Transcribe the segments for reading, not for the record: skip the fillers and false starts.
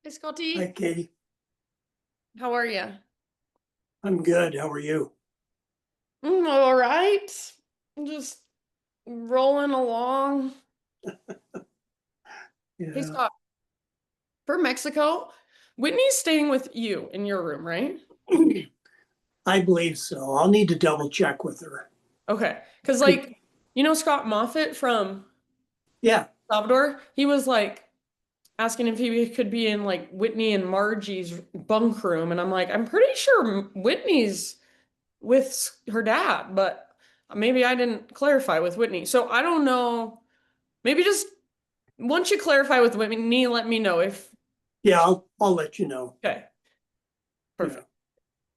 Hey, Hi, Scotty. Katie. How are you? I'm good. How are you? All right. I'm just rolling along. Hey, Yeah, Scott, for Mexico, Whitney's staying with you in your room, right? I believe so. I'll need to double check with her. Okay. Because, Could, Scott Moffat from yeah, Salvador, he was asking if he could be in Whitney and Margie's bunk room. And I'm like, I'm pretty sure Whitney's with her dad, but maybe I didn't clarify with Whitney. So I don't know. Maybe just once you clarify with Whitney, let me know if yeah, I'll let you know. okay, Yeah. perfect.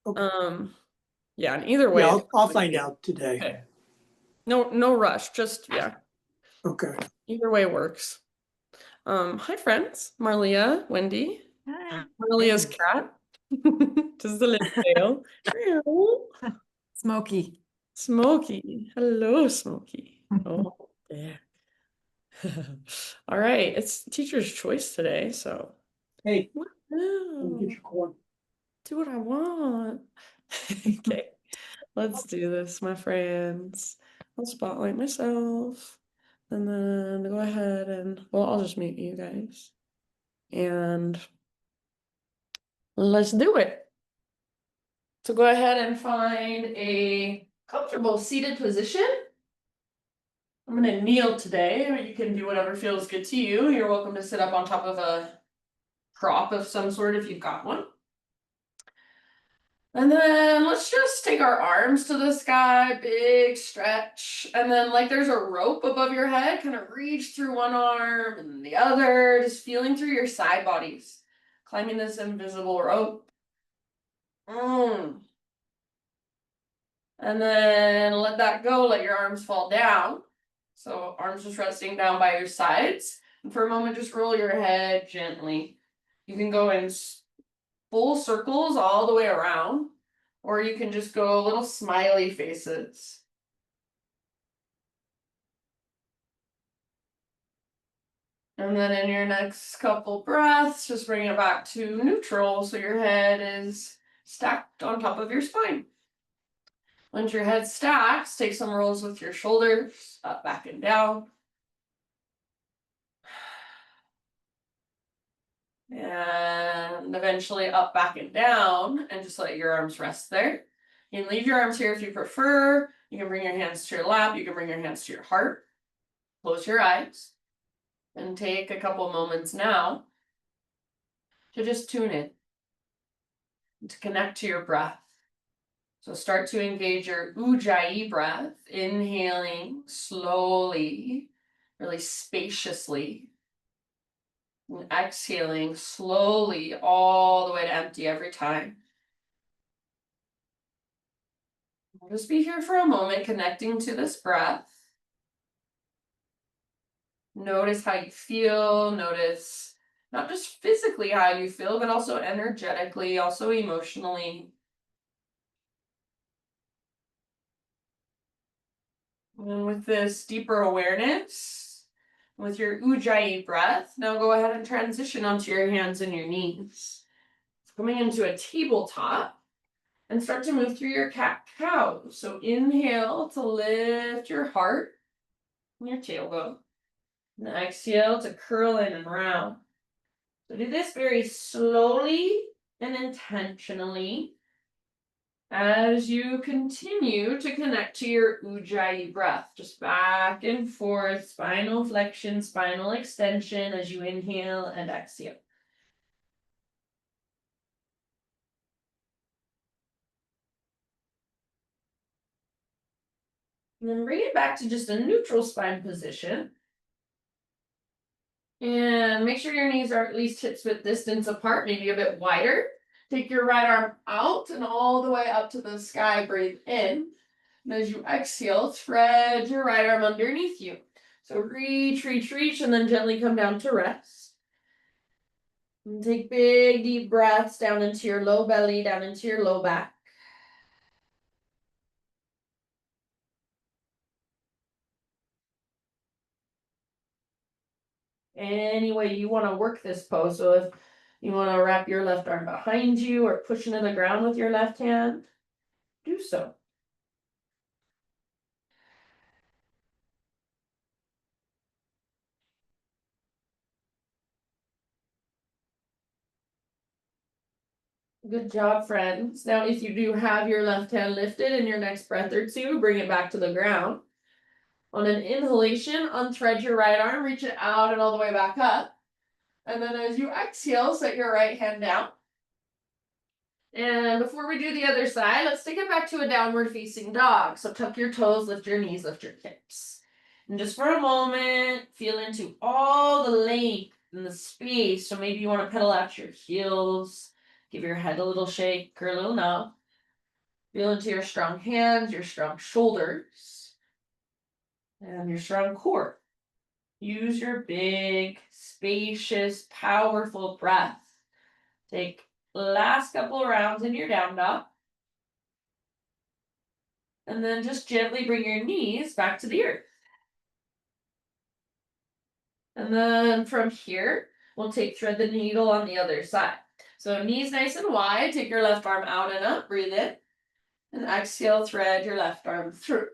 Okay. Um, yeah, and either Yeah, way, I'll find out today. okay. No rush. Just yeah, Okay. either way works. Hi friends, Marlia, Wendy, Hi. Marlia's cat, just the little tail. Meow. Smoky. Smokey, hello, Smokey. Oh, yeah. All right, it's teacher's choice today, so Hey, let me get wow, your corn. do what I want. Okay. Let's do this, my friends. I'll spotlight myself and then go ahead and, well, I'll just mute you guys. And let's do it. So go ahead and find a comfortable seated position. I'm going to kneel today, but you can do whatever feels good to you. You're welcome to sit up on top of a prop of some sort if you've got one. And then let's just take our arms to the sky, big stretch. And then there's a rope above your head, kind of reach through one arm and the other, just feeling through your side bodies, climbing this invisible rope. And then let that go, let your arms fall down. So arms just resting down by your sides. And for a moment, just roll your head gently. You can go in full circles all the way around, or you can just go little smiley faces. And then in your next couple breaths, just bring it back to neutral so your head is stacked on top of your spine. Once your head stacks, take some rolls with your shoulders, up, back, and down. And eventually up, back, and down, and just let your arms rest there. You can leave your arms here if you prefer. You can bring your hands to your lap. You can bring your hands to your heart. Close your eyes and take a couple moments now to just tune in, to connect to your breath. So start to engage your ujjayi breath, inhaling slowly, really spaciously, and exhaling slowly all the way to empty every time. Just be here for a moment, connecting to this breath. Notice how you feel. Notice not just physically how you feel, but also energetically, also emotionally. And with this deeper awareness, with your ujjayi breath, now go ahead and transition onto your hands and your knees. Coming into a tabletop and start to move through your cat-cow. So inhale to lift your heart and your tailbone. And exhale to curl in and round. So do this very slowly and intentionally as you continue to connect to your ujjayi breath, just back and forth, spinal flexion, spinal extension as you inhale and exhale. And then bring it back to just a neutral spine position. And make sure your knees are at least hip-width distance apart, maybe a bit wider. Take your right arm out and all the way up to the sky, breathe in. And as you exhale, thread your right arm underneath you. So reach, reach, reach, and then gently come down to rest. And take big, deep breaths down into your low belly, down into your low back. Any way you want to work this pose. So if You want to wrap your left arm behind you or push into the ground with your left hand. Do so. Good job, friends. Now, if you do have your left hand lifted in your next breath or two, bring it back to the ground. On an inhalation, unthread your right arm, reach it out and all the way back up. And then as you exhale, set your right hand down. And before we do the other side, let's take it back to a downward facing dog. So tuck your toes, lift your knees, lift your hips. And just for a moment, feel into all the length and the space. So maybe you want to pedal out your heels, give your head a little shake or a little nod. Feel into your strong hands, your strong shoulders, and your strong core. Use your big, spacious, powerful breath. Take the last couple of rounds in your down dog. And then just gently bring your knees back to the earth. And then from here, we'll take thread the needle on the other side. So knees nice and wide, take your left arm out and up, breathe in. And exhale, thread your left arm through.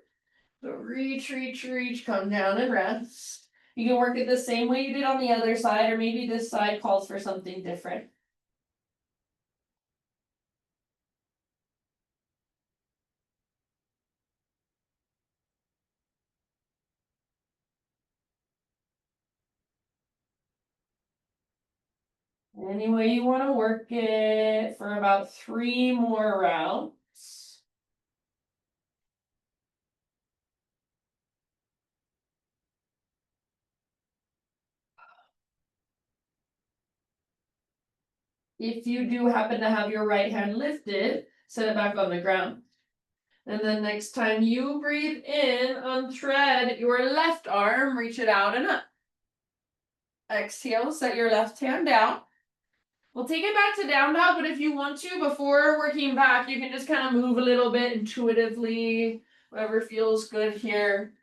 So reach, reach, reach, come down and rest. You can work it the same way you did on the other side, or maybe this side calls for something different. Any way you want to work it for about 3 more rounds. If you do happen to have your right hand lifted, set it back on the ground. And then next time you breathe in, unthread your left arm, reach it out and up. Exhale, set your left hand down. We'll take it back to down dog, but if you want to, before working back, you can just kind of move a little bit intuitively, whatever feels good here.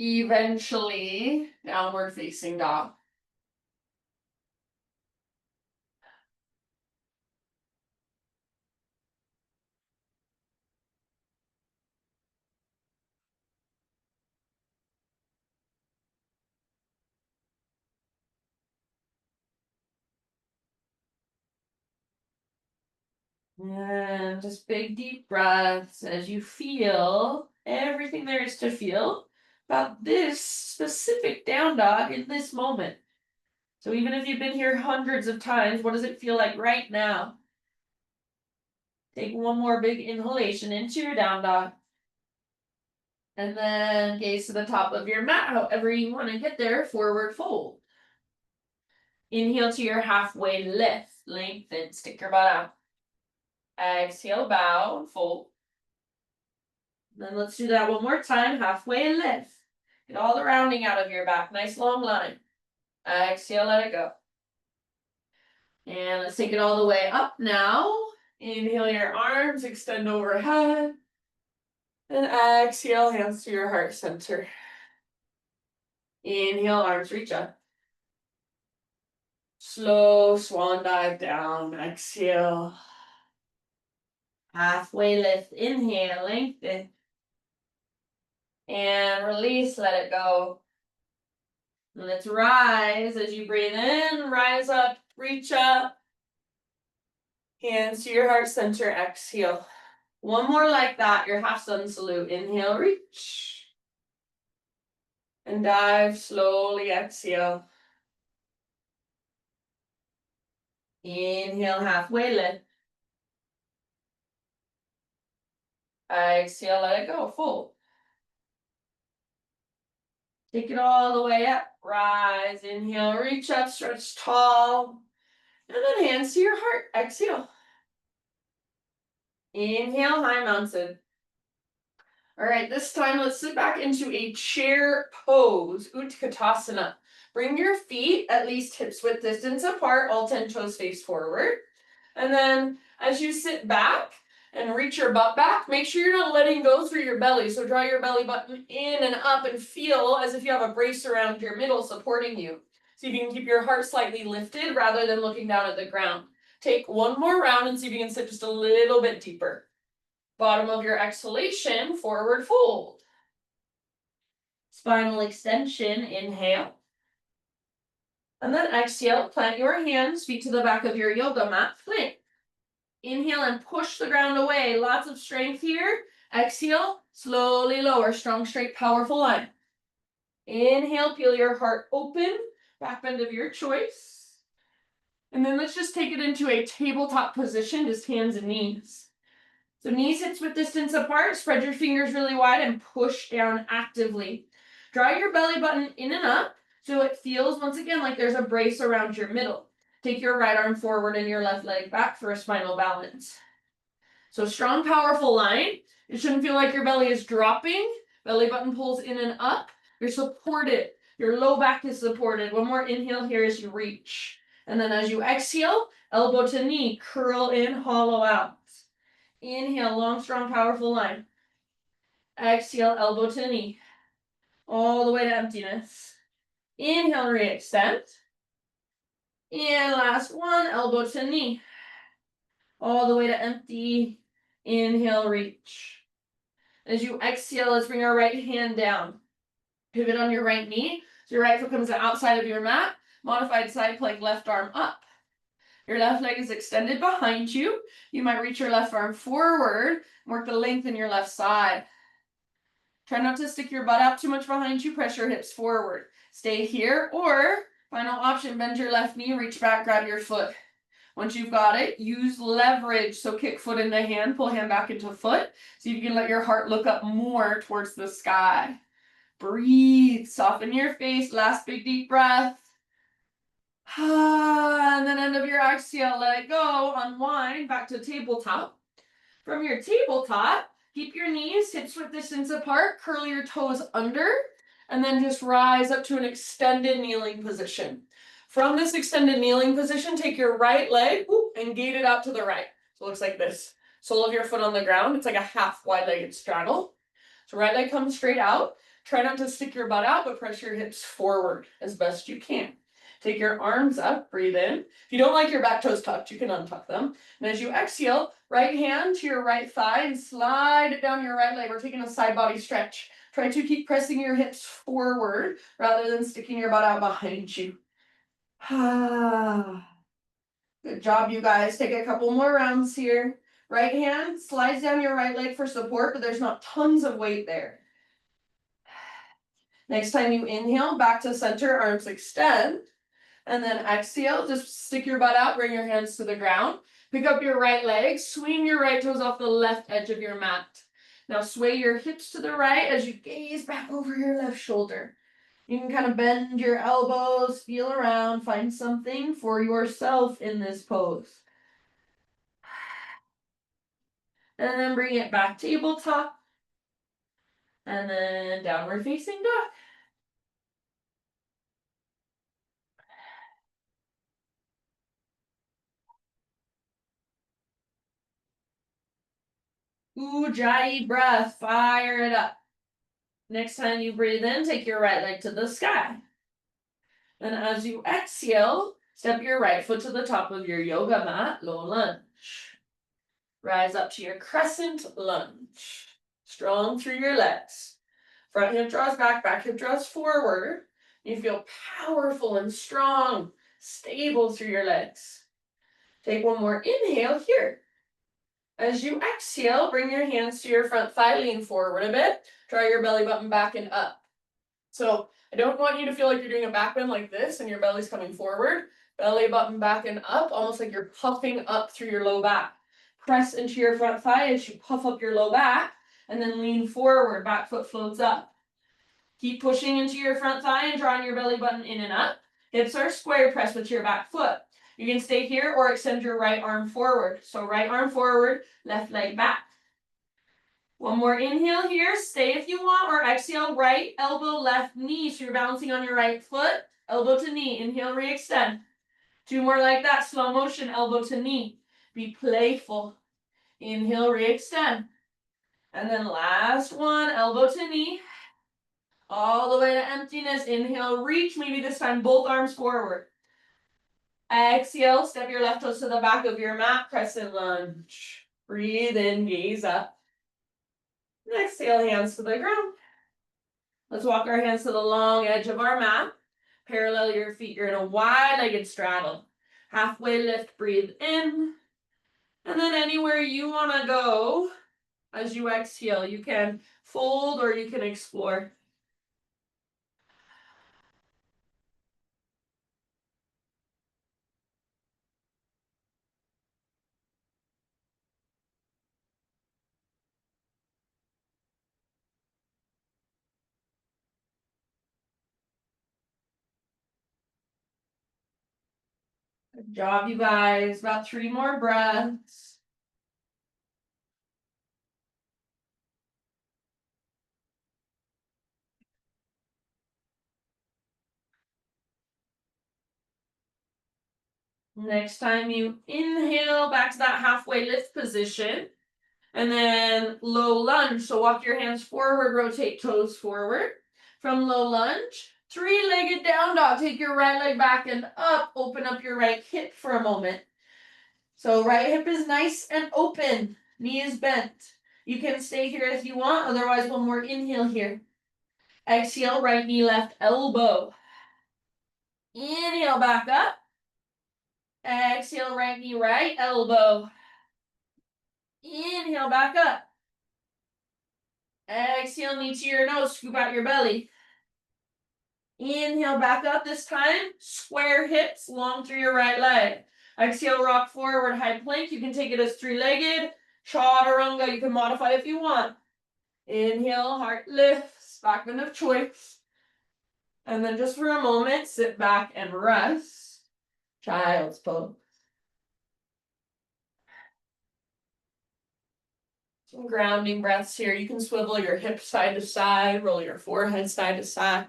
Eventually, downward facing dog. And just big deep breaths as you feel everything there is to feel about this specific down dog in this moment. So even if you've been here hundreds of times, what does it feel like right now? Take one more big inhalation into your down dog. And then gaze to the top of your mat, however you want to get there, forward fold. Inhale to your halfway lift, lengthen, stick your butt out. Exhale, bow, and fold. Then let's do that one more time, halfway and lift. Get all the rounding out of your back, nice long line. Exhale, let it go. And let's take it all the way up now. Inhale your arms, extend overhead. And exhale, hands to your heart center. Inhale, arms reach up. Slow swan dive down, exhale. Halfway lift, inhale, lengthen. And release, let it go. Let's rise as you breathe in, rise up, reach up. Hands to your heart center, exhale. One more like that, your half sun salute. Inhale, reach. And dive slowly, exhale. Inhale, halfway lift. Exhale, let it go, fold. Take it all the way up, rise, inhale, reach up, stretch tall. And then hands to your heart, exhale. Inhale, high mountain. All right, this time let's sit back into a chair pose, Utkatasana. Bring your feet at least hips width distance apart, all 10 toes face forward. And then as you sit back and reach your butt back, make sure you're not letting go through your belly. So draw your belly button in and up and feel as if you have a brace around your middle supporting you. See if you can keep your heart slightly lifted rather than looking down at the ground. Take one more round and see if you can sit just a little bit deeper. Bottom of your exhalation, forward fold. Spinal extension, inhale. And then exhale, plant your hands, feet to the back of your yoga mat, plank. Inhale and push the ground away. Lots of strength here. Exhale, slowly lower. Strong, straight, powerful line. Inhale, peel your heart open. Back bend of your choice. And then let's just take it into a tabletop position, just hands and knees. So knees hips width distance apart. Spread your fingers really wide and push down actively. Draw your belly button in and up so it feels, once again, like there's a brace around your middle. Take your right arm forward and your left leg back for a spinal balance. So strong, powerful line. It shouldn't feel like your belly is dropping. Belly button pulls in and up. You're supported. Your low back is supported. One more inhale here as you reach. And then as you exhale, elbow to knee, curl in, hollow out. Inhale, long, strong, powerful line. Exhale, elbow to knee. All the way to emptiness. Inhale, re-extend. And last one, elbow to knee. All the way to empty. Inhale, reach. As you exhale, let's bring our right hand down. Pivot on your right knee. So your right foot comes to the outside of your mat. Modified side plank, left arm up. Your left leg is extended behind you. You might reach your left arm forward. Work the length in your left side. Try not to stick your butt out too much behind you. Press your hips forward. Stay here, or final option, bend your left knee, reach back, grab your foot. Once you've got it, use leverage. So kick foot into hand, pull hand back into foot. So you can let your heart look up more towards the sky. Breathe, soften your face. Last big deep breath. And then end of your exhale, let it go. Unwind back to tabletop. From your tabletop, keep your knees hips width distance apart. Curl your toes under. And then just rise up to an extended kneeling position. From this extended kneeling position, take your right leg and gate it out to the right. So it looks like this. Sole of your foot on the ground. It's like a half wide-legged straddle. So right leg comes straight out. Try not to stick your butt out, but press your hips forward as best you can. Take your arms up, breathe in. If you don't like your back toes tucked, you can untuck them. And as you exhale, right hand to your right thigh and slide it down your right leg. We're taking a side body stretch. Try to keep pressing your hips forward rather than sticking your butt out behind you. Good job, you guys. Take a couple more rounds here. Right hand slides down your right leg for support, but there's not tons of weight there. Next time you inhale, back to center, arms extend. And then exhale, just stick your butt out, bring your hands to the ground. Pick up your right leg, swing your right toes off the left edge of your mat. Now sway your hips to the right as you gaze back over your left shoulder. You can kind of bend your elbows, feel around, find something for yourself in this pose. And then bring it back tabletop. And then downward facing dog. Ujjayi breath, fire it up. Next time you breathe in, take your right leg to the sky. And as you exhale, step your right foot to the top of your yoga mat, low lunge. Rise up to your crescent lunge. Strong through your legs. Front hip draws back, back hip draws forward. You feel powerful and strong, stable through your legs. Take one more inhale here. As you exhale, bring your hands to your front thigh, lean forward a bit. Draw your belly button back and up. So I don't want you to feel like you're doing a back bend like this and your belly's coming forward. Belly button back and up, almost like you're puffing up through your low back. Press into your front thigh as you puff up your low back, and then lean forward, back foot floats up. Keep pushing into your front thigh and drawing your belly button in and up. Hips are square, press with your back foot. You can stay here or extend your right arm forward. So right arm forward, left leg back. One more inhale here, stay if you want, or exhale, right elbow, left knee. So you're balancing on your right foot, elbow to knee. Inhale, re-extend. Two more like that, slow motion, elbow to knee. Be playful. Inhale, re-extend. And then last one, elbow to knee. All the way to emptiness. Inhale, reach, maybe this time both arms forward. Exhale, step your left toes to the back of your mat, crescent lunge. Breathe in, gaze up. Exhale, hands to the ground. Let's walk our hands to the long edge of our mat. Parallel your feet. You're in a wide-legged straddle. Halfway lift, breathe in. And then anywhere you want to go as you exhale, you can fold or you can explore. Good job, you guys. About 3 more breaths. Next time you inhale, back to that halfway lift position. And then low lunge. So walk your hands forward, rotate toes forward. From low lunge, 3-legged down dog. Take your right leg back and up. Open up your right hip for a moment. So right hip is nice and open. Knee is bent. You can stay here if you want. Otherwise, one more inhale here. Exhale, right knee, left elbow. Inhale, back up. Exhale, right knee, right elbow. Inhale, back up. Exhale, knee to your nose, scoop out your belly. Inhale, back up this time. Square hips, long through your right leg. Exhale, rock forward, high plank. You can take it as 3-legged. Chaturanga, you can modify if you want. Inhale, heart lifts, back bend of choice. And then just for a moment, sit back and rest. Child's pose. Some grounding breaths here. You can swivel your hips side to side, roll your forehead side to side.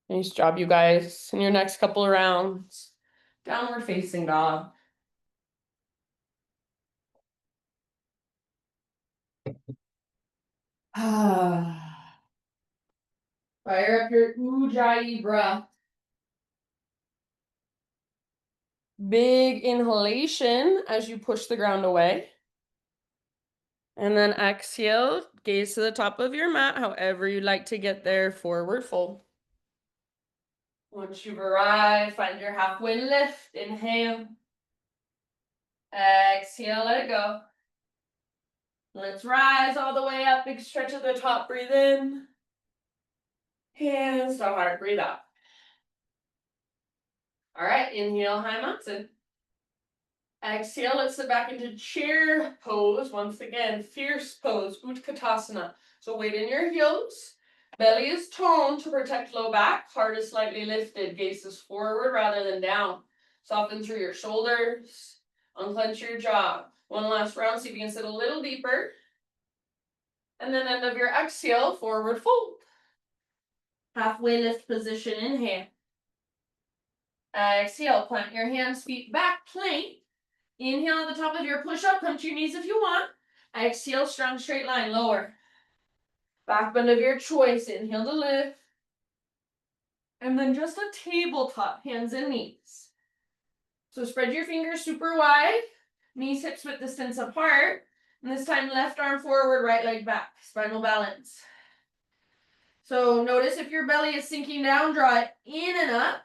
Nice job, you guys. In your next couple of rounds, downward facing dog. Fire up your ujjayi breath. Big inhalation as you push the ground away. And then exhale, gaze to the top of your mat, however you'd like to get there, forward fold. Once you've arrived, find your halfway lift. Inhale. Exhale, let it go. Let's rise all the way up. Big stretch at the top. Breathe in. Hands to heart. Breathe out. All right, inhale, high mountain. Exhale, let's sit back into chair pose. Once again, fierce pose, Utkatasana. So weight in your heels. Belly is toned to protect low back. Heart is slightly lifted. Gaze is forward rather than down. Soften through your shoulders. Unclench your jaw. One last round, see if you can sit a little deeper. And then end of your exhale, forward fold. Halfway lift position, inhale. Exhale, plant your hands, feet back, plank. Inhale at the top of your push-up, come to your knees if you want. Exhale, strong straight line, lower. Back bend of your choice, inhale to lift. And then just a tabletop, hands and knees. So spread your fingers super wide, knees, hips width distance apart. And this time, left arm forward, right leg back, spinal balance. So notice if your belly is sinking down, draw it in and up.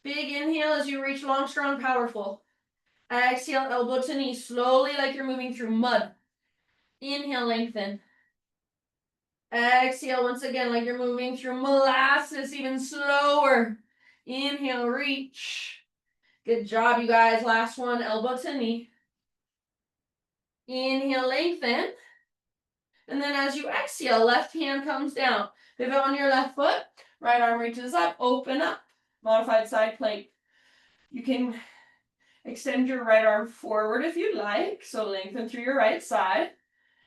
Big inhale as you reach long, strong, powerful. Exhale, elbow to knee, slowly like you're moving through mud. Inhale, lengthen. Exhale, once again, like you're moving through molasses, even slower. Inhale, reach. Good job, you guys. Last one, elbow to knee. Inhale, lengthen. And then as you exhale, left hand comes down. Pivot on your left foot. Right arm reaches up, open up. Modified side plank. You can extend your right arm forward if you'd like. So lengthen through your right side.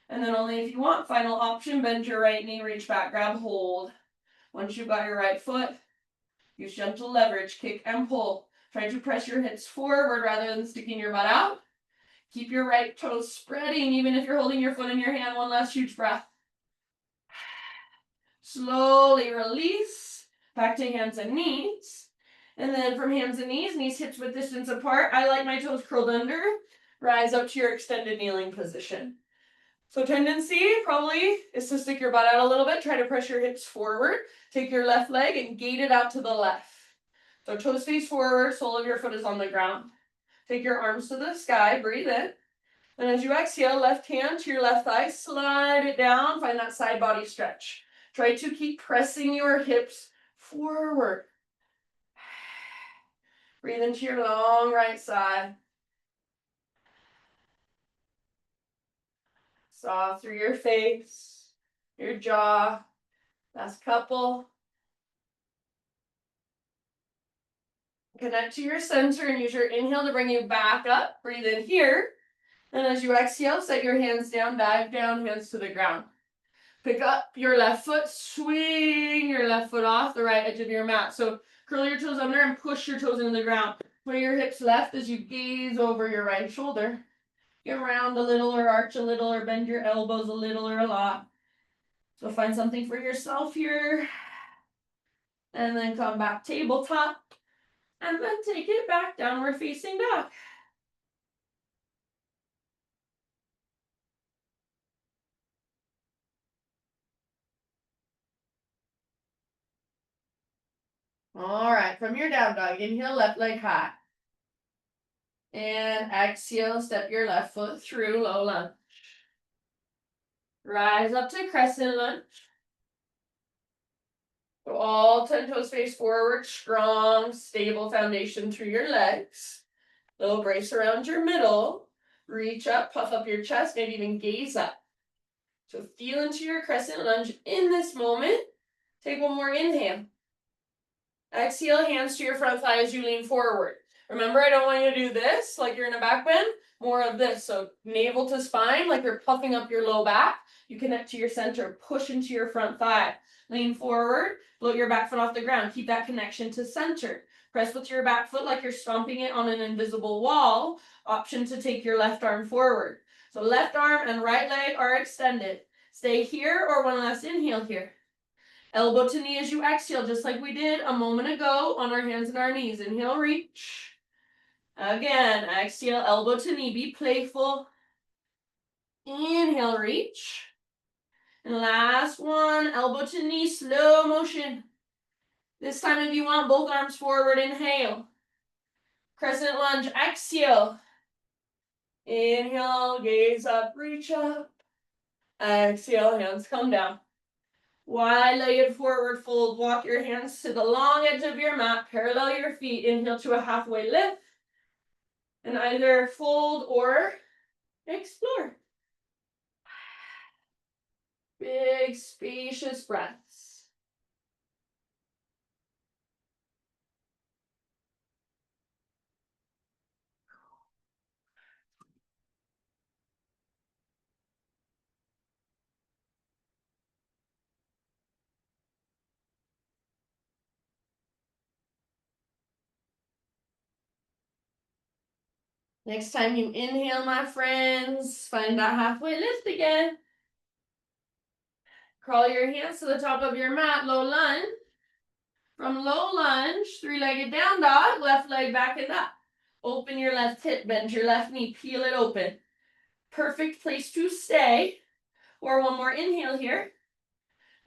And then only if you want, final option, bend your right knee, reach back, grab hold. Once you've got your right foot, use gentle leverage, kick and pull. Try to press your hips forward rather than sticking your butt out. Keep your right toes spreading, even if you're holding your foot in your hand. One last huge breath. Slowly release. Back to hands and knees. And then from hands and knees hips width distance apart. I like my toes curled under. Rise up to your extended kneeling position. So tendency probably is to stick your butt out a little bit. Try to press your hips forward. Take your left leg and gate it out to the left. So toes face forward, sole of your foot is on the ground. Take your arms to the sky, breathe in. And as you exhale, left hand to your left thigh, slide it down, find that side body stretch. Try to keep pressing your hips forward. Breathe into your long right side. Saw through your face, your jaw. Last couple. Connect to your center and use your inhale to bring you back up. Breathe in here. And as you exhale, set your hands down, dive down, hands to the ground. Pick up your left foot, swing your left foot off the right edge of your mat. So curl your toes under and push your toes into the ground. Put your hips left as you gaze over your right shoulder. Get round a little or arch a little or bend your elbows a little or a lot. So find something for yourself here. And then come back tabletop. And then take it back, downward facing dog. All right, from your down dog, inhale, left leg high. And exhale, step your left foot through, low lunge. Rise up to crescent lunge. So all 10 toes face forward, strong, stable foundation through your legs. Little brace around your middle. Reach up, puff up your chest, maybe even gaze up. So feel into your crescent lunge in this moment. Take one more inhale. Exhale, hands to your front thigh as you lean forward. Remember, I don't want you to do this like you're in a back bend. More of this. So navel to spine, like you're puffing up your low back. You connect to your center, push into your front thigh. Lean forward, float your back foot off the ground. Keep that connection to center. Press with your back foot like you're stomping it on an invisible wall. Option to take your left arm forward. So left arm and right leg are extended. Stay here or one last inhale here. Elbow to knee as you exhale, just like we did a moment ago on our hands and our knees. Inhale, reach. Again, exhale, elbow to knee. Be playful. Inhale, reach. And last one, elbow to knee, slow motion. This time if you want, both arms forward, inhale. Crescent lunge, exhale. Inhale, gaze up, reach up. Exhale, hands come down. Wide-legged forward fold. Walk your hands to the long edge of your mat. Parallel your feet. Inhale to a halfway lift. And either fold or explore. Big, spacious breaths. Next time you inhale, my friends, find that halfway lift again. Crawl your hands to the top of your mat, low lunge. From low lunge, three-legged down dog, left leg back and up. Open your left hip, bend your left knee, peel it open. Perfect place to stay. Or one more inhale here.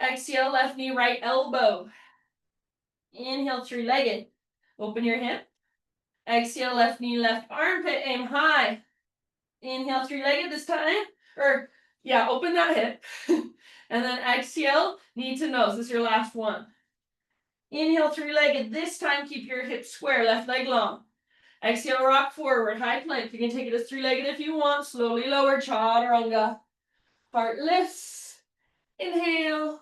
Exhale, left knee, right elbow. Inhale, three-legged. Open your hip. Exhale, left knee, left armpit, aim high. Inhale, three-legged this time. Open that hip. And then exhale, knee to nose. This is your last one. Inhale, three-legged. This time, keep your hips square, left leg long. Exhale, rock forward, high plank. You can take it as three-legged if you want. Slowly lower, chaturanga. Heart lifts. Inhale.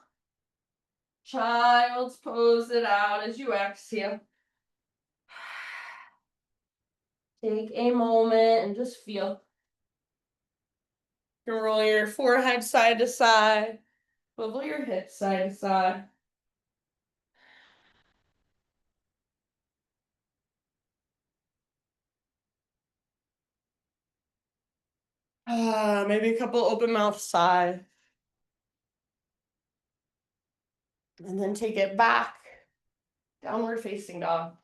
Child's pose it out as you exhale. Take a moment and just feel. You can roll your forehead side to side. Swivel your hips side to side. Maybe a couple open mouth sigh. And then take it back. Downward facing dog.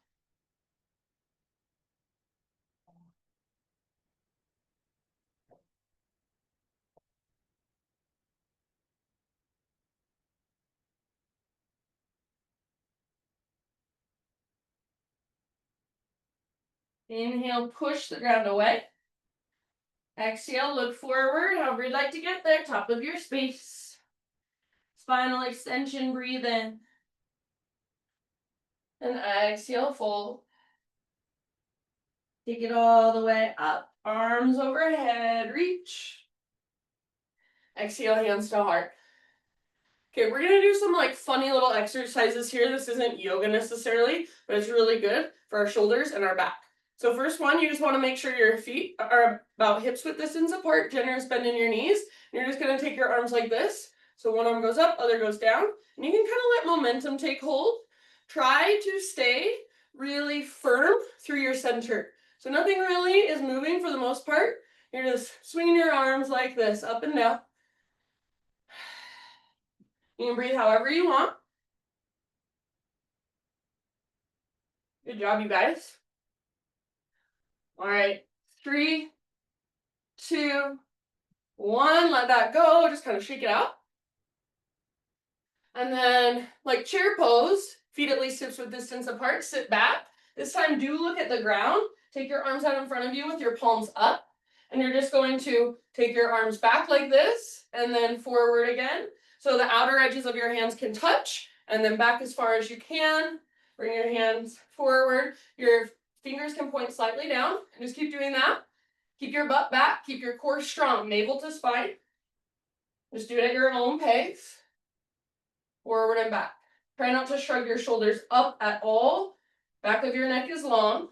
Inhale, push the ground away. Exhale, look forward, however you'd like to get there, top of your space. Spinal extension, breathe in. And exhale, fold. Take it all the way up, arms overhead, reach. Exhale, hands to heart. Okay, we're gonna do some like funny little exercises here. This isn't yoga necessarily, but it's really good for our shoulders and our back. So first one, you just want to make sure your feet are about hips width distance apart, generous bend in your knees. And you're just gonna take your arms like this. So one arm goes up, other goes down, and you can kind of let momentum take hold. Try to stay really firm through your center. So nothing really is moving for the most part. You're just swinging your arms like this, up and down. You can breathe however you want. Good job, you guys. All right, 3, 2, 1. Let that go. Just kind of shake it out. And then, like chair pose, feet at least hips width distance apart. Sit back. This time, do look at the ground. Take your arms out in front of you with your palms up. And you're just going to take your arms back like this, and then forward again. So the outer edges of your hands can touch, and then back as far as you can. Bring your hands forward. Your fingers can point slightly down, and just keep doing that. Keep your butt back. Keep your core strong, navel to spine. Just do it at your own pace. Forward and back. Try not to shrug your shoulders up at all. Back of your neck is long.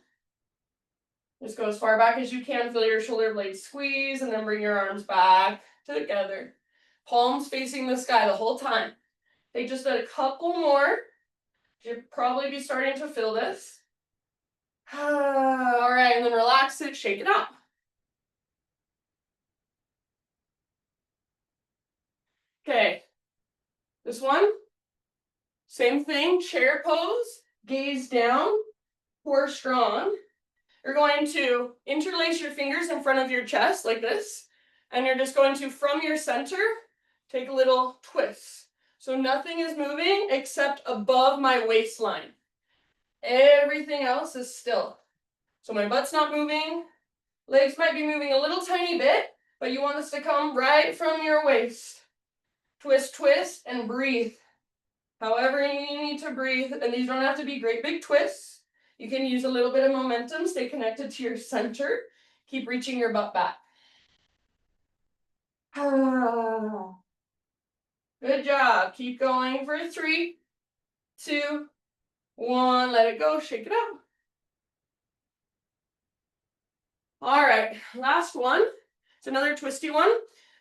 Just go as far back as you can. Feel your shoulder blades squeeze, and then bring your arms back together. Palms facing the sky the whole time. Take just a couple more. You should probably be starting to feel this. All right, and then relax it, shake it out. Okay, this one, same thing, chair pose, gaze down, core strong. You're going to interlace your fingers in front of your chest like this, and you're just going to, from your center, take a little twist. So nothing is moving except above my waistline. Everything else is still. So my butt's not moving, legs might be moving a little tiny bit, but you want this to come right from your waist. Twist, twist, and breathe. However you need to breathe, and these don't have to be great big twists. You can use a little bit of momentum, stay connected to your center, keep reaching your butt back. Good job. Keep going for 3, 2, 1. Let it go. Shake it out. All right. Last one. It's another twisty one.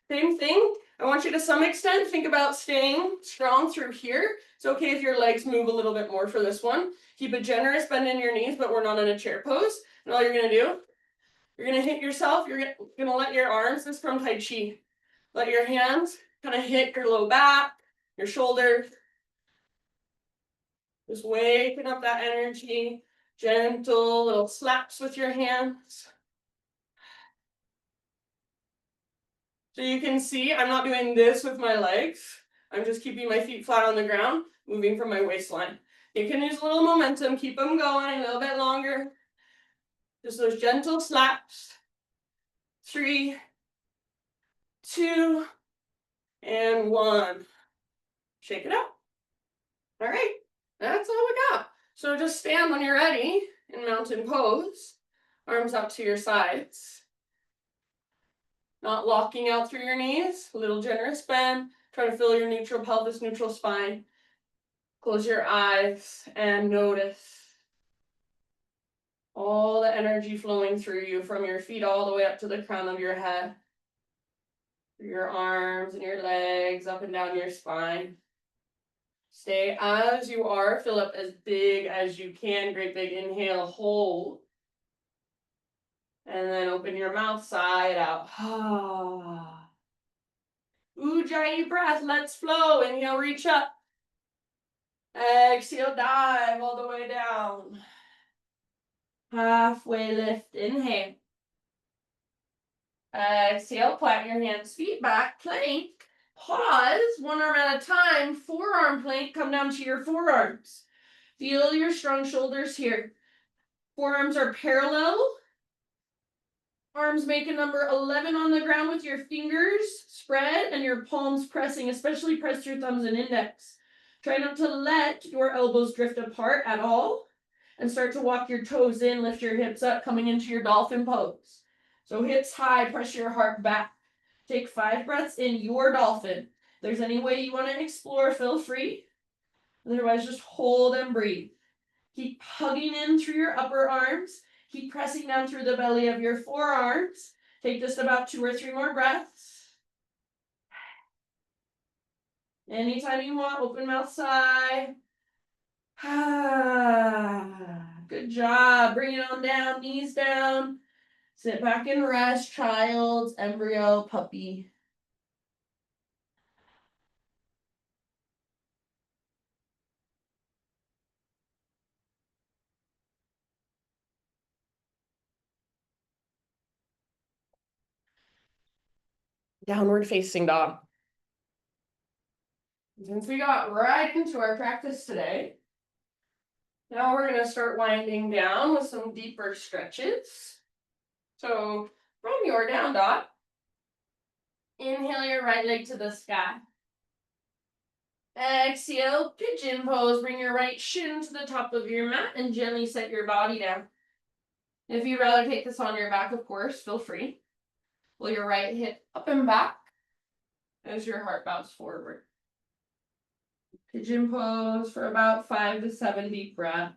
Same thing. I want you to some extent think about staying strong through here. It's okay if your legs move a little bit more for this one. Keep a generous bend in your knees, but we're not in a chair pose. And all you're going to do, you're going to hit yourself. You're going to let your arms, this is from Tai Chi. Let your hands kind of hit your low back, your shoulders. Just waking up that energy. Gentle little slaps with your hands. So you can see I'm not doing this with my legs. I'm just keeping my feet flat on the ground, moving from my waistline. You can use a little momentum, keep them going a little bit longer. Just those gentle slaps. 3, 2, and 1. Shake it out. All right, that's all we got. So just stand when you're ready in mountain pose. Arms out to your sides. Not locking out through your knees. A little generous bend. Try to feel your neutral pelvis, neutral spine. Close your eyes and notice all the energy flowing through you from your feet all the way up to the crown of your head. Through your arms and your legs, up and down your spine. Stay as you are. Fill up as big as you can. Great big inhale, hold. And then open your mouth side out. Ujjayi breath, let's flow. Inhale, reach up. Exhale, dive all the way down. Halfway lift, inhale. Exhale, plant your hands, feet back, plank. Pause, one arm at a time, forearm plank, come down to your forearms. Feel your strong shoulders here. Forearms are parallel. Arms make a number 11 on the ground with your fingers spread and your palms pressing, especially press your thumbs and index. Try not to let your elbows drift apart at all. And start to walk your toes in, lift your hips up, coming into your dolphin pose. So hips high, press your heart back. Take 5 breaths in your dolphin. If there's any way you want to explore, feel free. Otherwise, just hold and breathe. Keep hugging in through your upper arms. Keep pressing down through the belly of your forearms. Take just about 2 or 3 more breaths. Anytime you want, open mouth sigh. Good job. Bring it on down, knees down. Sit back and rest, child, embryo, puppy. Downward facing dog. Since we got right into our practice today, now we're going to start winding down with some deeper stretches. So from your down dog, inhale your right leg to the sky. Exhale, pigeon pose. Bring your right shin to the top of your mat and gently set your body down. If you'd rather take this on your back, of course, feel free. Pull your right hip up and back as your heart bows forward. Pigeon pose for about 5 to 7 deep breaths.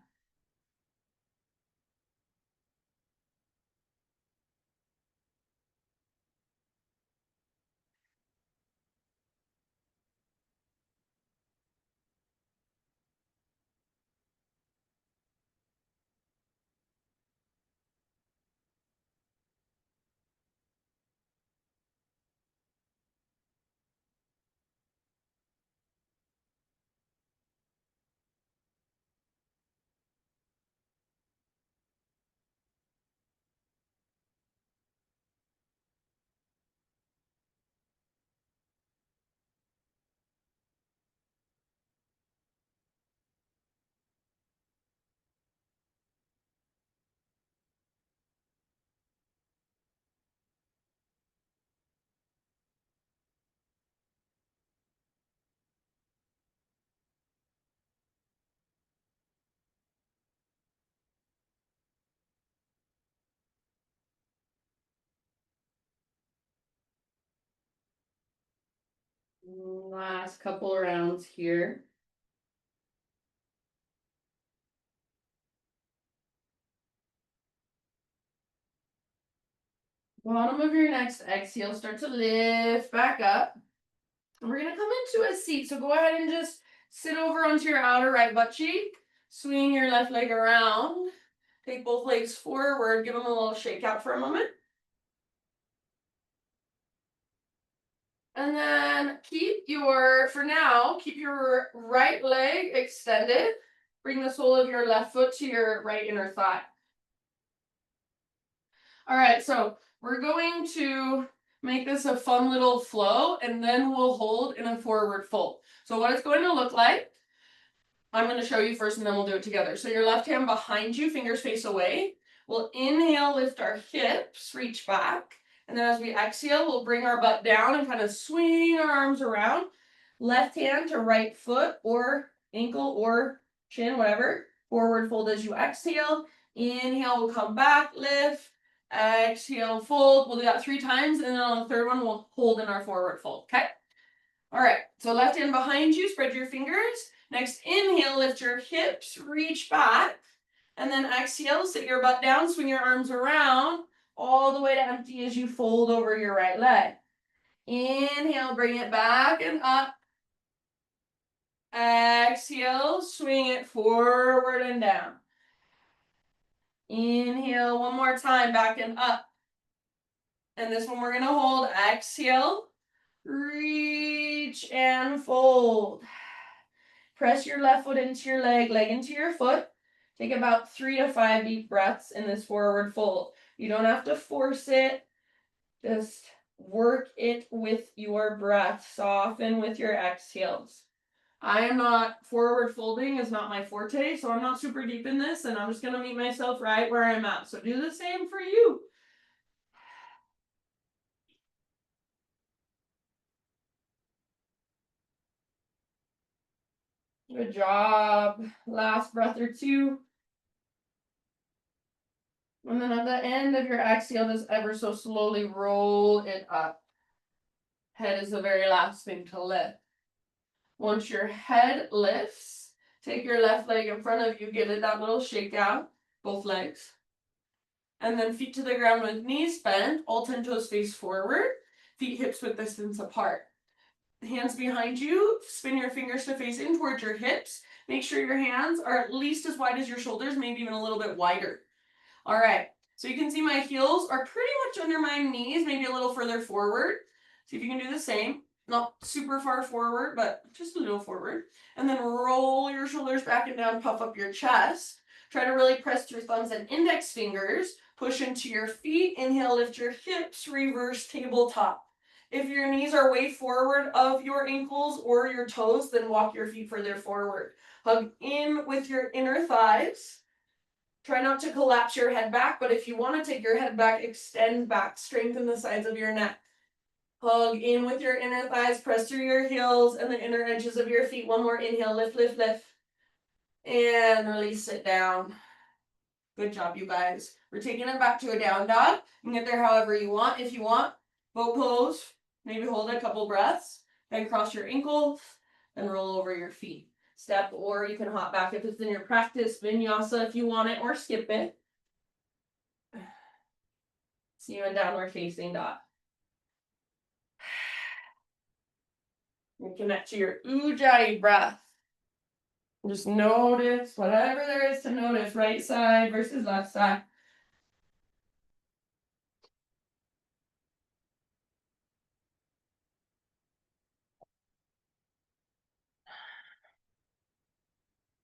Last couple rounds here. Bottom of your next exhale, start to lift back up. And we're going to come into a seat. So go ahead and just sit over onto your outer right butt cheek. Swing your left leg around. Take both legs forward. Give them a little shake out for a moment. And then keep your right leg extended. Bring the sole of your left foot to your right inner thigh. All right, so we're going to make this a fun little flow, and then we'll hold in a forward fold. So what it's going to look like, I'm going to show you first, and then we'll do it together. So your left hand behind you, fingers face away. We'll inhale, lift our hips, reach back. And then as we exhale, we'll bring our butt down and kind of swing our arms around. Left hand to right foot or ankle or chin, whatever. Forward fold as you exhale. Inhale, we'll come back, lift. Exhale, fold. We'll do that 3 times. And then on the third one, we'll hold in our forward fold. Okay? All right. So left hand behind you, spread your fingers. Next, inhale, lift your hips, reach back. And then exhale, sit your butt down, swing your arms around, all the way to empty as you fold over your right leg. Inhale, bring it back and up. Exhale, swing it forward and down. Inhale one more time, back and up. And this one we're gonna hold. Exhale, reach and fold. Press your left foot into your leg, leg into your foot. Take about 3 to 5 deep breaths in this forward fold. You don't have to force it. Just work it with your breath. Soften with your exhales. I am not forward folding is not my forte, so I'm not super deep in this, and I'm just gonna meet myself right where I'm at. So do the same for you. Good job. Last breath or two. And then at the end of your exhale, just ever so slowly roll it up. Head is the very last thing to lift. Once your head lifts, take your left leg in front of you, give it that little shake out, both legs. And then feet to the ground with knees bent, all 10 toes face forward, feet hips width distance apart. Hands behind you, spin your fingers to face in towards your hips. Make sure your hands are at least as wide as your shoulders, maybe even a little bit wider. All right, so you can see my heels are pretty much under my knees, maybe a little further forward. See if you can do the same. Not super far forward, but just a little forward. And then roll your shoulders back and down, puff up your chest. Try to really press your thumbs and index fingers. Push into your feet. Inhale, lift your hips, reverse tabletop. If your knees are way forward of your ankles or your toes, then walk your feet further forward. Hug in with your inner thighs. Try not to collapse your head back, but if you want to take your head back, extend back, strengthen the sides of your neck. Hug in with your inner thighs, press through your heels and the inner edges of your feet. One more inhale, lift, lift, lift. And release it down. Good job, you guys. We're taking it back to a down dog. You can get there however you want. If you want, boat pose, maybe hold a couple breaths, then cross your ankles, and roll over your feet. Step, or you can hop back if it's in your practice, vinyasa if you want it, or skip it. See you in downward facing dog. And connect to your ujjayi breath. Just notice whatever there is to notice, right side versus left side.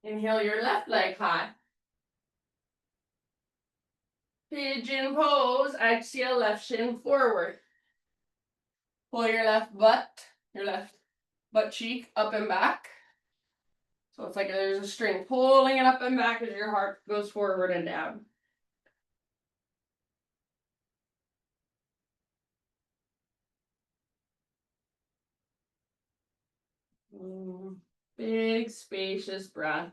Inhale your left leg high. Pigeon pose, exhale, left shin forward. Pull your left butt cheek up and back. So it's like there's a string pulling it up and back as your heart goes forward and down. Big spacious breath.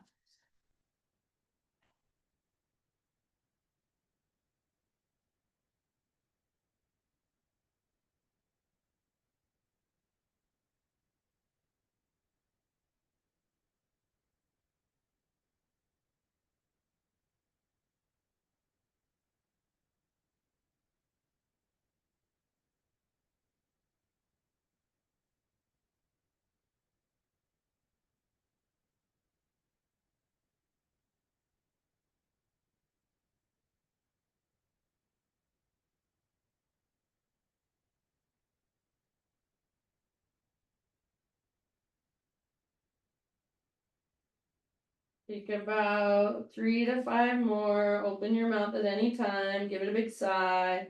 Take about 3 to 5 more. Open your mouth at any time. Give it a big sigh.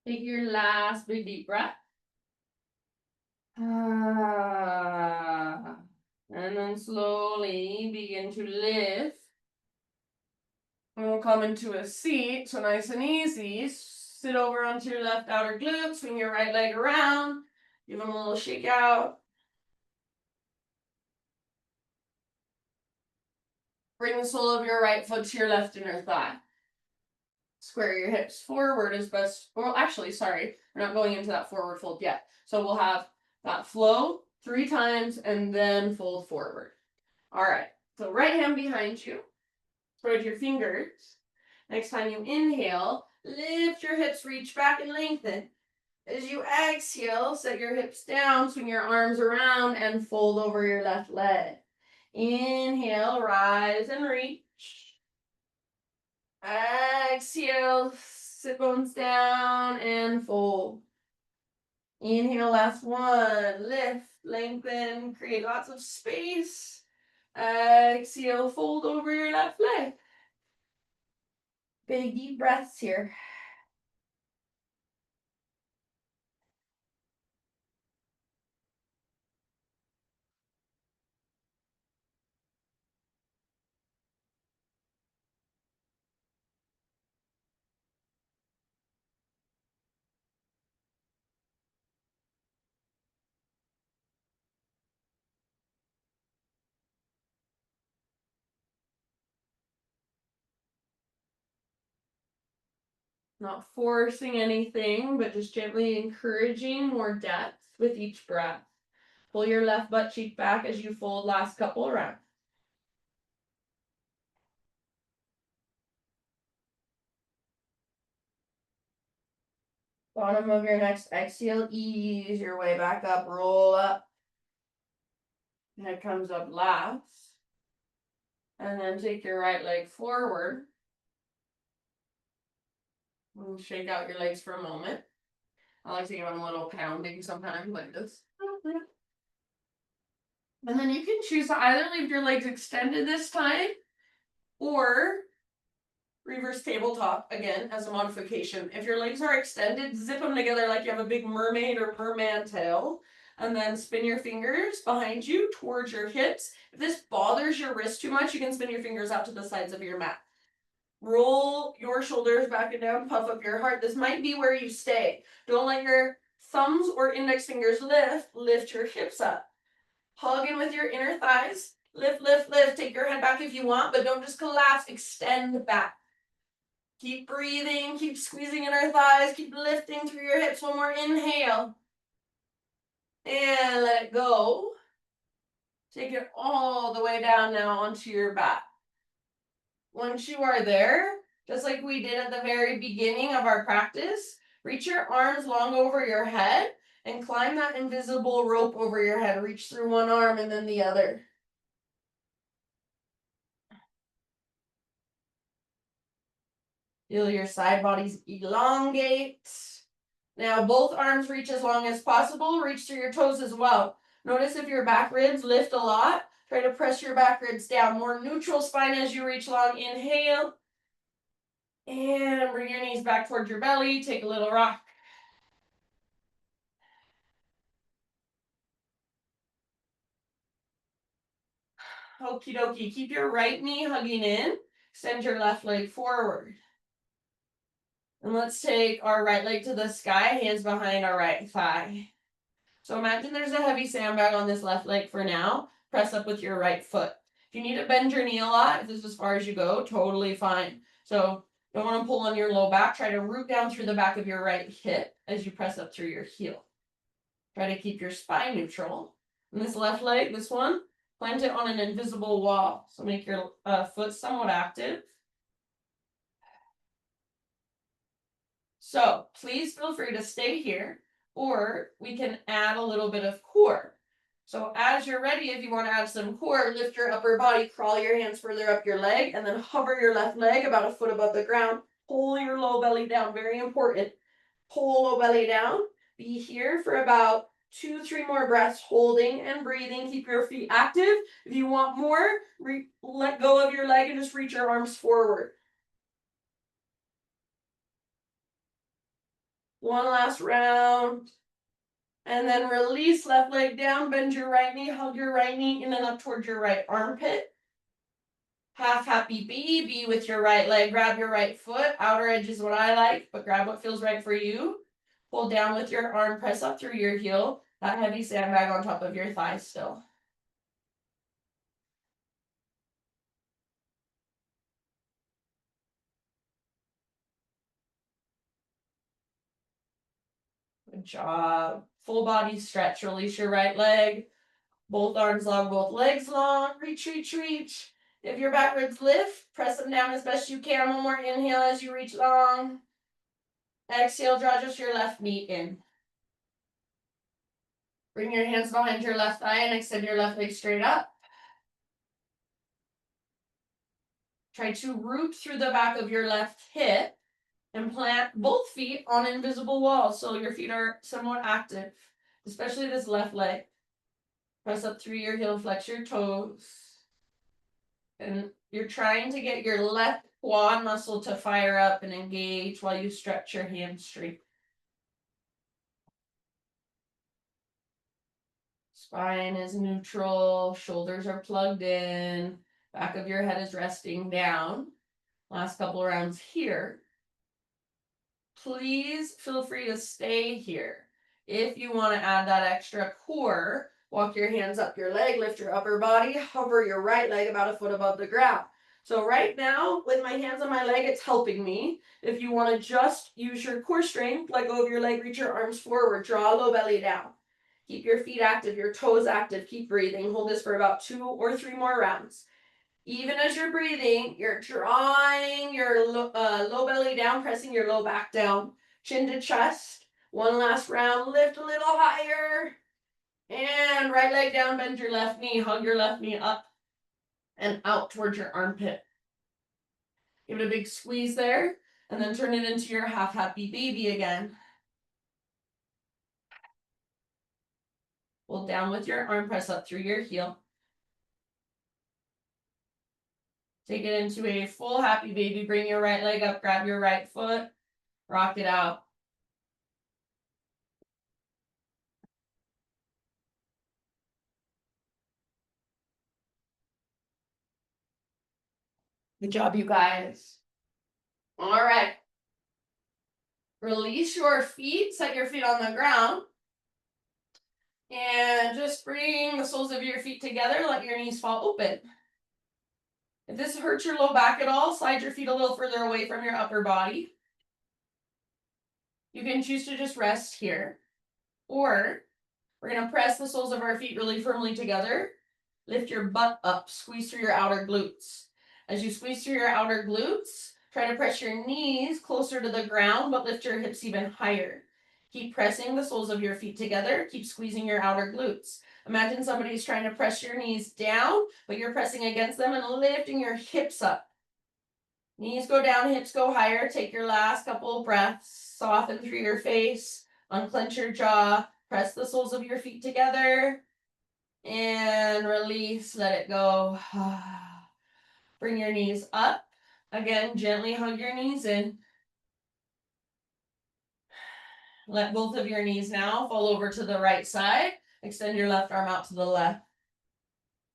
Take your last big deep breath. And then slowly begin to lift. And we'll come into a seat, so nice and easy. Sit over onto your left outer glute, swing your right leg around, give them a little shake out. Bring the sole of your right foot to your left inner thigh. Square your hips forward as best, well, actually, sorry, we're not going into that forward fold yet. So we'll have that flow 3 times and then fold forward. All right, so right hand behind you, spread your fingers. Next time you inhale, lift your hips, reach back and lengthen. As you exhale, set your hips down, swing your arms around, and fold over your left leg. Inhale, rise and reach. Exhale, sit bones down and fold. Inhale, last one. Lift, lengthen, create lots of space. Exhale, fold over your left leg. Big deep breaths here. Not forcing anything, but just gently encouraging more depth with each breath. Pull your left butt cheek back as you fold last couple rounds. Bottom of your next exhale, ease your way back up, roll up. Head comes up last. And then take your right leg forward. And shake out your legs for a moment. I like to give them a little pounding sometimes like this. And then you can choose to either leave your legs extended this time or reverse tabletop again as a modification. If your legs are extended, zip them together like you have a big mermaid or merman tail. And then spin your fingers behind you towards your hips. If this bothers your wrist too much, you can spin your fingers out to the sides of your mat. Roll your shoulders back and down, puff up your heart. This might be where you stay. Don't let your thumbs or index fingers lift. Lift your hips up. Hug in with your inner thighs. Lift, lift, lift. Take your head back if you want, but don't just collapse. Extend back. Keep breathing. Keep squeezing inner thighs. Keep lifting through your hips. One more inhale. And let it go. Take it all the way down now onto your back. Once you are there, just like we did at the very beginning of our practice, reach your arms long over your head and climb that invisible rope over your head. Reach through one arm and then the other. Feel your side bodies elongate. Now both arms reach as long as possible. Reach through your toes as well. Notice if your back ribs lift a lot, try to press your back ribs down. More neutral spine as you reach long. Inhale. And bring your knees back towards your belly. Take a little rock. Okie dokie. Keep your right knee hugging in. Extend your left leg forward. And let's take our right leg to the sky, hands behind our right thigh. So imagine there's a heavy sandbag on this left leg for now. Press up with your right foot. If you need to bend your knee a lot, if this is as far as you go, totally fine. So don't want to pull on your low back. Try to root down through the back of your right hip as you press up through your heel. Try to keep your spine neutral. And this left leg, this one, plant it on an invisible wall. So make your foot somewhat active. So please feel free to stay here, or we can add a little bit of core. So as you're ready, if you want to add some core, lift your upper body, crawl your hands further up your leg, and then hover your left leg about a foot above the ground. Pull your low belly down, very important. Pull low belly down. Be here for about 2-3 more breaths, holding and breathing. Keep your feet active. If you want more, let go of your leg and just reach your arms forward. One last round. And then release, left leg down, bend your right knee, hug your right knee in and up towards your right armpit. Half happy be with your right leg, grab your right foot. Outer edge is what I like, but grab what feels right for you. Pull down with your arm, press up through your heel. That heavy sandbag on top of your thigh still. Good job. Full body stretch. Release your right leg. Both arms long, both legs long. Reach, reach, reach. If you're backwards, lift. Press them down as best you can. One more inhale as you reach long. Exhale, draw just your left knee in. Bring your hands behind your left thigh and extend your left leg straight up. Try to root through the back of your left hip and plant both feet on invisible walls so your feet are somewhat active, especially this left leg. Press up through your heel, flex your toes. And you're trying to get your left quad muscle to fire up and engage while you stretch your hamstring. Spine is neutral, shoulders are plugged in, back of your head is resting down. Last couple rounds here. Please feel free to stay here. If you want to add that extra core, walk your hands up your leg, lift your upper body, hover your right leg about a foot above the ground. So right now, with my hands on my leg, it's helping me. If you want to just use your core strength, let go of your leg, reach your arms forward, draw low belly down. Keep your feet active, your toes active, keep breathing. Hold this for about 2 or 3 more rounds. Even as you're breathing, you're drawing your low belly down, pressing your low back down, chin to chest. One last round, lift a little higher. And right leg down, bend your left knee, hug your left knee up and out towards your armpit. Give it a big squeeze there, and then turn it into your half happy baby again. Hold down with your arm, press up through your heel. Take it into a full happy baby. Bring your right leg up, grab your right foot, rock it out. Good job, you guys. All right. Release your feet, set your feet on the ground. And just bring the soles of your feet together, let your knees fall open. If this hurts your low back at all, slide your feet a little further away from your upper body. You can choose to just rest here. Or we're going to press the soles of our feet really firmly together. Lift your butt up, squeeze through your outer glutes. As you squeeze through your outer glutes, try to press your knees closer to the ground, but lift your hips even higher. Keep pressing the soles of your feet together. Keep squeezing your outer glutes. Imagine somebody's trying to press your knees down, but you're pressing against them and lifting your hips up. Knees go down, hips go higher. Take your last couple of breaths. Soften through your face. Unclench your jaw. Press the soles of your feet together. And release, let it go. Bring your knees up. Again, gently hug your knees in. Let both of your knees now fall over to the right side. Extend your left arm out to the left.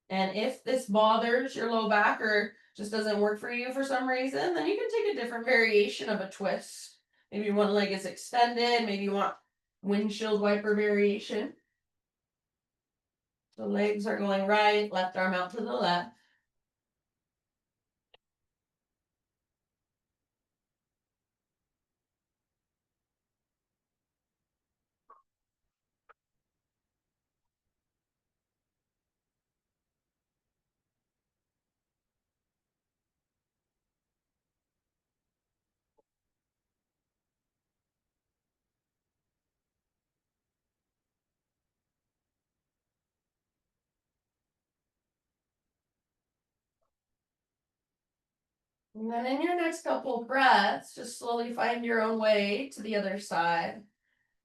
And if this bothers your low back or just doesn't work for you for some reason, then you can take a different variation of a twist. Maybe one leg is extended. Maybe you want windshield wiper variation. The legs are going right, left arm out to the left. And then in your next couple breaths, just slowly find your own way to the other side.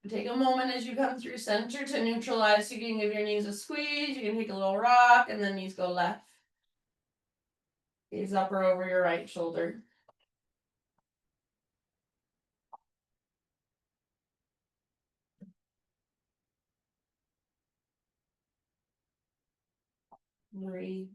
Take a moment as you come through center to neutralize. You can give your knees a squeeze. You can take a little rock, and then knees go left. Gaze up or over your right shoulder. Breathe.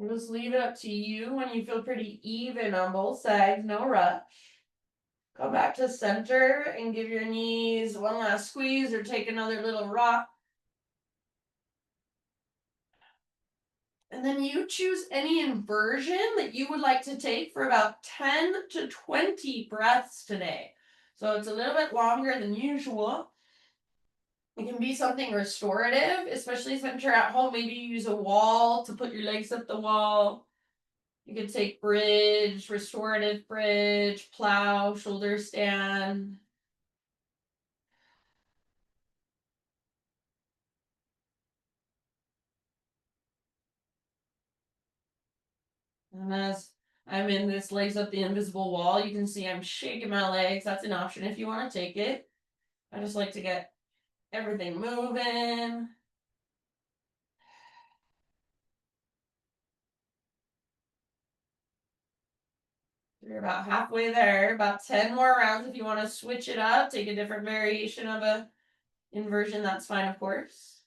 Just leave it up to you when you feel pretty even on both sides, no rush. Go back to center and give your knees one last squeeze or take another little rock. And then you choose any inversion that you would like to take for about 10 to 20 breaths today. So it's a little bit longer than usual. It can be something restorative, especially since you're at home. Maybe you use a wall to put your legs up the wall. You could take bridge, restorative bridge, plow, shoulder stand. And as I'm in this legs up the invisible wall, you can see I'm shaking my legs. That's an option if you want to take it. I just like to get everything moving. You're about halfway there, about 10 more rounds. If you want to switch it up, take a different variation of a inversion, that's fine, of course.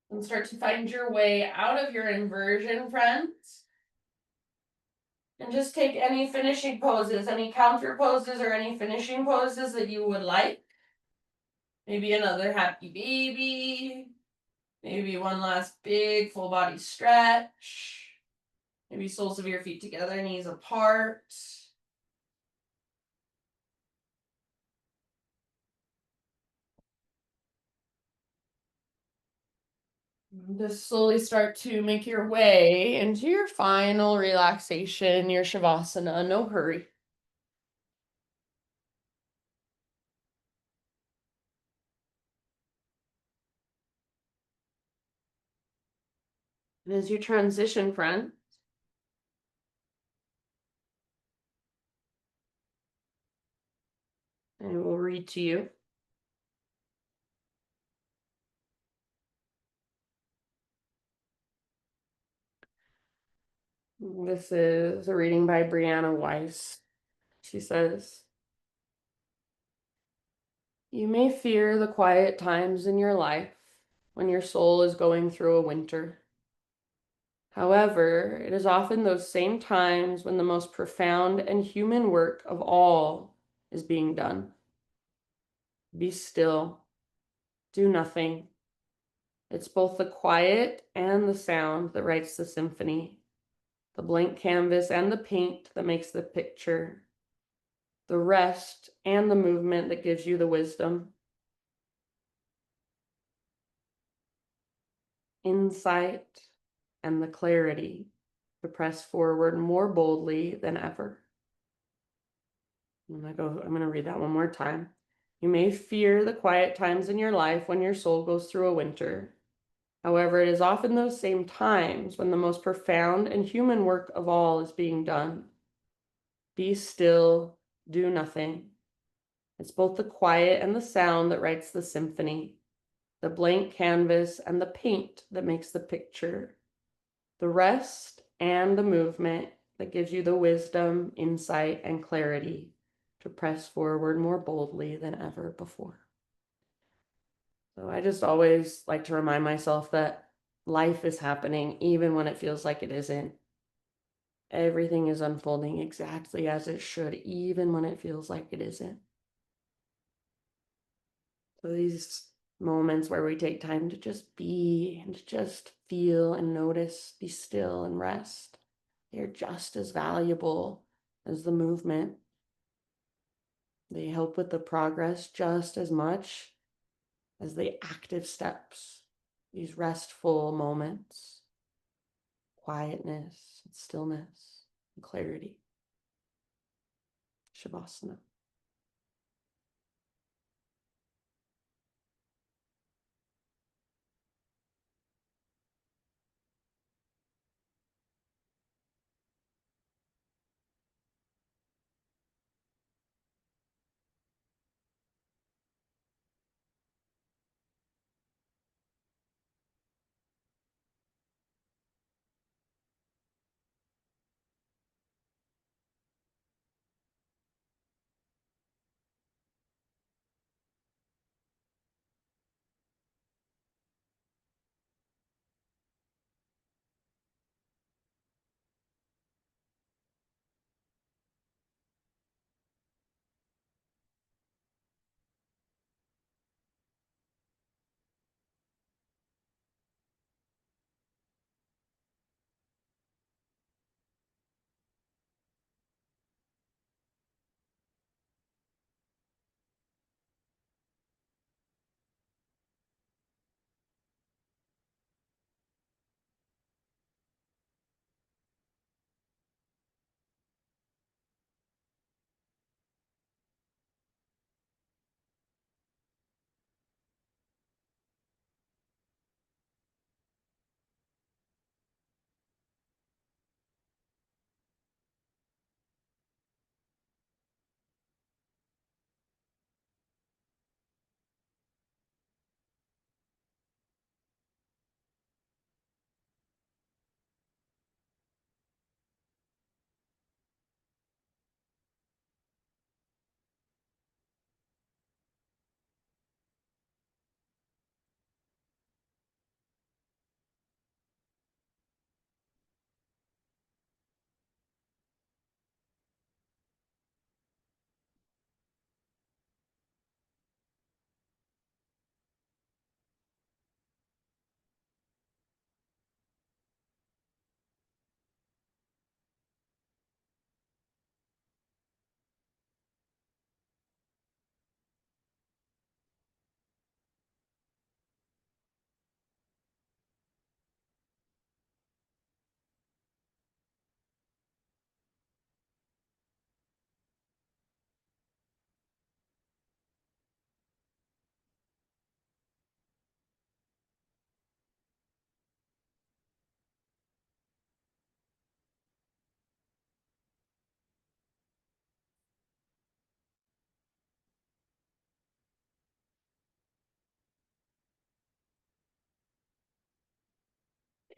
And start to find your way out of your inversion, friends. And just take any finishing poses, any counter poses, or any finishing poses that you would like. Maybe another happy baby. Maybe one last big full body stretch. Maybe soles of your feet together, knees apart. Just slowly start to make your way into your final relaxation, your Shavasana. No hurry. And as you transition, friend, I will read to you. This is a reading by Brianna Weiss. She says, "You may fear the quiet times in your life when your soul is going through a winter. However, it is often those same times when the most profound and human work of all is being done. Be still. Do nothing. It's both the quiet and the sound that writes the symphony, the blank canvas and the paint that makes the picture, the rest and the movement that gives you the wisdom, insight, and the clarity to press forward more boldly than ever." I'm going to read that one more time. "You may fear the quiet times in your life when your soul goes through a winter. However, it is often those same times when the most profound and human work of all is being done. Be still, do nothing. It's both the quiet and the sound that writes the symphony, the blank canvas and the paint that makes the picture, the rest and the movement that gives you the wisdom, insight, and clarity to press forward more boldly than ever before." So I just always like to remind myself that life is happening even when it feels like it isn't. Everything is unfolding exactly as it should, even when it feels like it isn't. So these moments where we take time to just be and to just feel and notice, be still and rest, they're just as valuable as the movement. They help with the progress just as much as the active steps, these restful moments, quietness, and stillness, and clarity. Shavasana.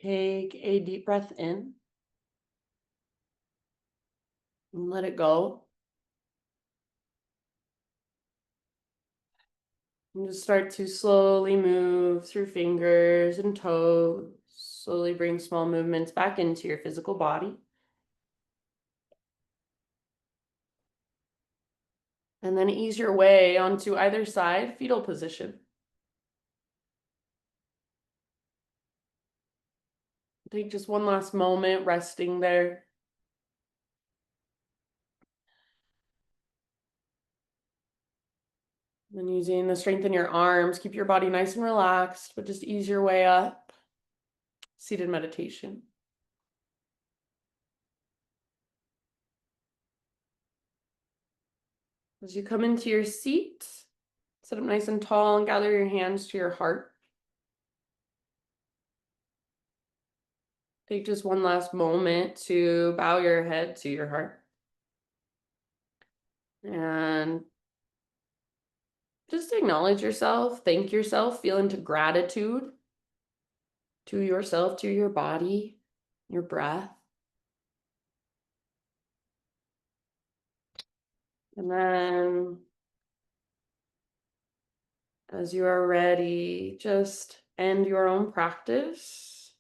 Take a deep breath in. And let it go. And just start to slowly move through fingers and toes. Slowly bring small movements back into your physical body. And then ease your way onto either side, fetal position. Take just one last moment resting there. And using the strength in your arms, keep your body nice and relaxed, but just ease your way up. Seated meditation. As you come into your seat, sit up nice and tall and gather your hands to your heart. Take just one last moment to bow your head to your heart. And just acknowledge yourself, thank yourself, feel into gratitude to yourself, to your body, your breath. And then, as you are ready, just end your own practice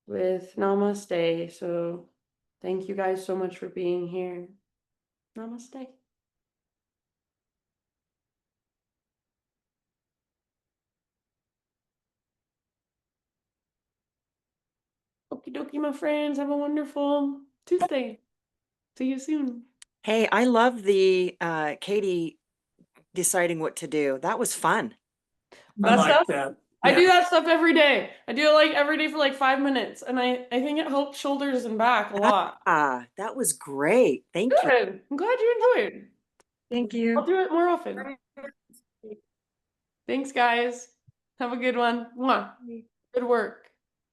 with namaste. So thank you guys so much for being here. Namaste. Okie dokie, my friends. Have a wonderful Tuesday. See you soon. Hey, I love the Katie deciding what to do. That was fun. I That like stuff? that. I do Yeah. that stuff every day. I do it like every day for like 5 minutes. And I think it helps shoulders and back a lot. That was great. Thank you. Good. I'm glad you enjoyed. Thank I'll you. do it more often. Thanks, guys. Have a good one. Mwah. Good work.